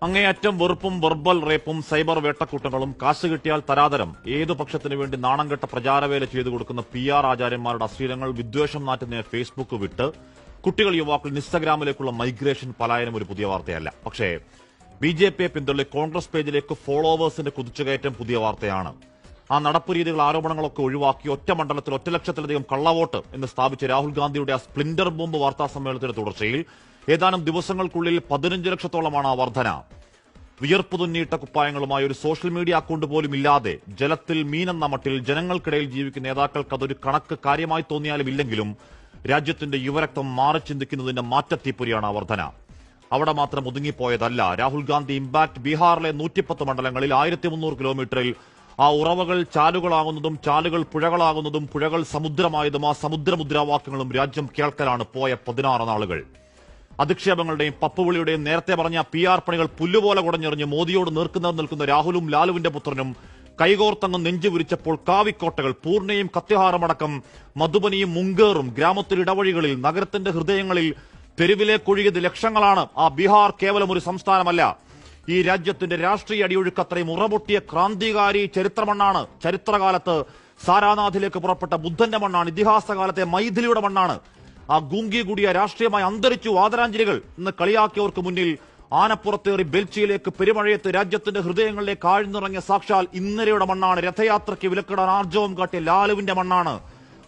അങ്ങേയറ്റം വെറുപ്പും verbal റേപ്പും cyber വേട്ടക്കൂട്ടങ്ങളും കാശ് കിട്ടിയാൽ തരാതരം ഏതു പക്ഷത്തിനു വേണ്ടി നാണംകെട്ട പ്രചാരവേല ചെയ്തു കൊടുക്കുന്ന PR ആചാര്യന്മാരുടെ അശ്ലീലങ്ങൾ വിദ്വേഷം നാറ്റുന്ന ഫേസ്ബുക്ക് വിട്ട് കുട്ടികൾ യുവാക്കൾ ഇൻസ്റ്റഗ്രാമിലേക്കുള്ള മൈഗ്രേഷൻ പലായനം ഒരു പുതിയ വാർത്തയല്ല. പക്ഷേ BJPയെ പിന്തുള്ളി കോൺഗ്രസ് പേജിലേക്ക് ഫോളോവേഴ്സിന്റെ കുതിച്ചുകയറ്റം പുതിയ വാർത്തയാണ്. ആ നടപ്പ് രീതികൾ ആരോപണങ്ങളൊക്കെ ഒഴിവാക്കി ഒറ്റ മണ്ഡലത്തിൽ 1 ലക്ഷത്തിലധികം കള്ളവോട്ട് എന്ന് സ്ഥാപിച്ച രാഹുൽ ഗാന്ധിയുടെ ആ സ്പ്ലിൻഡർ ബോംബ് വാർത്താ സമ്മേളനത്തിന്റെ തുടർച്ചയിൽ ഏതാനും ദിവസങ്ങൾക്കുള്ളിൽ 15 ലക്ഷത്തോളമാണ് ആ വർധന. വിയർപ്പു തുന്നിയിട്ട കുപ്പായങ്ങളുമായി ഒരു സോഷ്യൽ മീഡിയ അക്കൌണ്ട് പോലും ഇല്ലാതെ ജലത്തിൽ മീനെന്ന മട്ടിൽ ജനങ്ങൾക്കിടയിൽ ജീവിക്കുന്ന നേതാക്കൾക്ക് അതൊരു കണക്ക് കാര്യമായി തോന്നിയാലും ഇല്ലെങ്കിലും രാജ്യത്തിന്റെ യുവരക്തം മാറി ചിന്തിക്കുന്നതിന്റെ മാറ്റത്തീപ്പൊരിയാണ് ആ വർധന. അവിടെ മാത്രം ഒതുങ്ങിപ്പോയതല്ല. രാഹുൽ ഗാന്ധി ഇമ്പാക്ട് ബീഹാറിലെ 110 മണ്ഡലങ്ങളിൽ 1300 കിലോമീറ്ററിൽ ആ ഉറവകൾ ചാലുകളാകുന്നതും ചാലുകൾ പുഴകളാകുന്നതും പുഴകൾ സമുദ്രമായതും ആ സമുദ്രമുദ്രാവാക്യങ്ങളും രാജ്യം കേൾക്കലാണ് പോയ 16 നാളുകൾ. അധിക്ഷേപങ്ങളുടെയും പപ്പുവിളിയുടെയും നേരത്തെ പറഞ്ഞ PR പണികൾ പുല്ലുപോലെ കുടഞ്ഞെറിഞ്ഞ് മോദിയോട് നേർക്കുനേർ നിൽക്കുന്ന രാഹുലും ലാലുവിന്റെ പുത്രനും കൈകോർത്തങ്ങ് നെഞ്ചുവിരിച്ചപ്പോൾ കാവിക്കോട്ടകൾ പൂർണ്ണയും കത്യഹാരമടക്കം മധുബനിയും മുങ്കേറും ഗ്രാമത്തിൽ ഇടവഴികളിൽ നഗരത്തിന്റെ ഹൃദയങ്ങളിൽ തെരുവിലേക്കൊഴുകിയത് ലക്ഷങ്ങളാണ്. ആ ബീഹാർ കേവലം ഒരു സംസ്ഥാനമല്ല, ഈ രാജ്യത്തിന്റെ രാഷ്ട്രീയ അടിയൊഴുക്കത്രയും ഉറപൊട്ടിയ ക്രാന്തികാരി ചരിത്രമണ്ണാണ്. ചരിത്രകാലത്ത് സാരാനാഥിലേക്ക് പുറപ്പെട്ട ബുദ്ധന്റെ മണ്ണാണ്. ഇതിഹാസകാലത്തെ മൈഥിലിയുടെ മണ്ണാണ്. ആ ഗൂങ്കി കൂടിയ രാഷ്ട്രീയമായി അന്തരിച്ചു ആദരാഞ്ജലികൾ എന്ന് കളിയാക്കിയവർക്ക് മുന്നിൽ ആനപ്പുറത്തേറി ബെൽച്ചിയിലേക്ക് പെരുമഴയത്ത് രാജ്യത്തിന്റെ ഹൃദയങ്ങളിലേക്ക് ആഴ്ന്നിറങ്ങിയ സാക്ഷാൽ ഇന്നലെയുടെ മണ്ണാണ്. രഥയാത്രയ്ക്ക് വിലക്കിടാൻ ആർജവം കാട്ടിയ ലാലുവിന്റെ മണ്ണാണ്.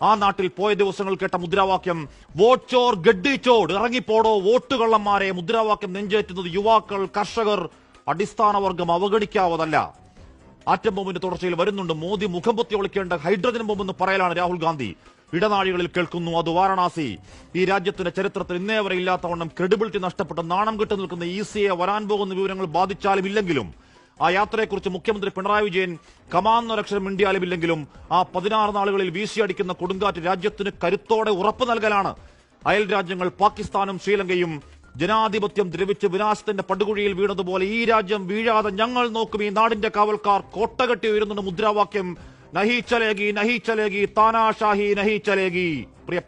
ആ നാട്ടിൽ പോയ ദിവസങ്ങൾ കേട്ട മുദ്രാവാക്യം വോട്ട് ചോർ ഗഡ്ഡിച്ചോട്, ഇറങ്ങിപ്പോടോ വോട്ടുകള്ളന്മാരെ. മുദ്രാവാക്യം നെഞ്ചേറ്റുന്നത് യുവാക്കൾ, കർഷകർ, അടിസ്ഥാന വർഗം അവഗണിക്കാവതല്ല. ആറ്റം ബോംബിന്റെ തുടർച്ചയിൽ വരുന്നുണ്ട്. മോദി മുഖം പൊത്തി ഒളിക്കേണ്ട ഹൈഡ്രജൻ ബോംബെന്ന് പറയലാണ് രാഹുൽ ഗാന്ധി. ഇടനാഴികളിൽ കേൾക്കുന്നു അത് വാരണാസി. ഈ രാജ്യത്തിന്റെ ചരിത്രത്തിൽ ഇന്നേ വരെ ഇല്ലാത്തവണ്ണം ക്രെഡിബിലിറ്റി നഷ്ടപ്പെട്ട് നാണം കെട്ടു നിൽക്കുന്ന ECയെ വരാൻ പോകുന്ന വിവരങ്ങൾ ബാധിച്ചാലും ഇല്ലെങ്കിലും ആ യാത്രയെക്കുറിച്ച് മുഖ്യമന്ത്രി പിണറായി വിജയൻ കമാന്നൊരക്ഷരം മിണ്ടിയാലും ഇല്ലെങ്കിലും ആ 16 നാളുകളിൽ വീശിയടിക്കുന്ന കൊടുങ്കാറ്റ് രാജ്യത്തിന് കരുത്തോടെ ഉറപ്പ് നൽകലാണ്. അയൽ രാജ്യങ്ങൾ പാകിസ്ഥാനും ശ്രീലങ്കയും ജനാധിപത്യം ദ്രവിച്ച് വിനാശത്തിന്റെ പടുകുഴിയിൽ വീണതുപോലെ ഈ രാജ്യം വീഴാതെ ഞങ്ങൾ നോക്കും, ഈ നാടിന്റെ കാവൽക്കാർ കോട്ടകെട്ടി ഉയരുന്നുണ്ട് മുദ്രാവാക്യം. നഹി ചലേഗി നഹി ചലേഗി താനാഷാഹി നഹി ചലേഗി. പ്രിയ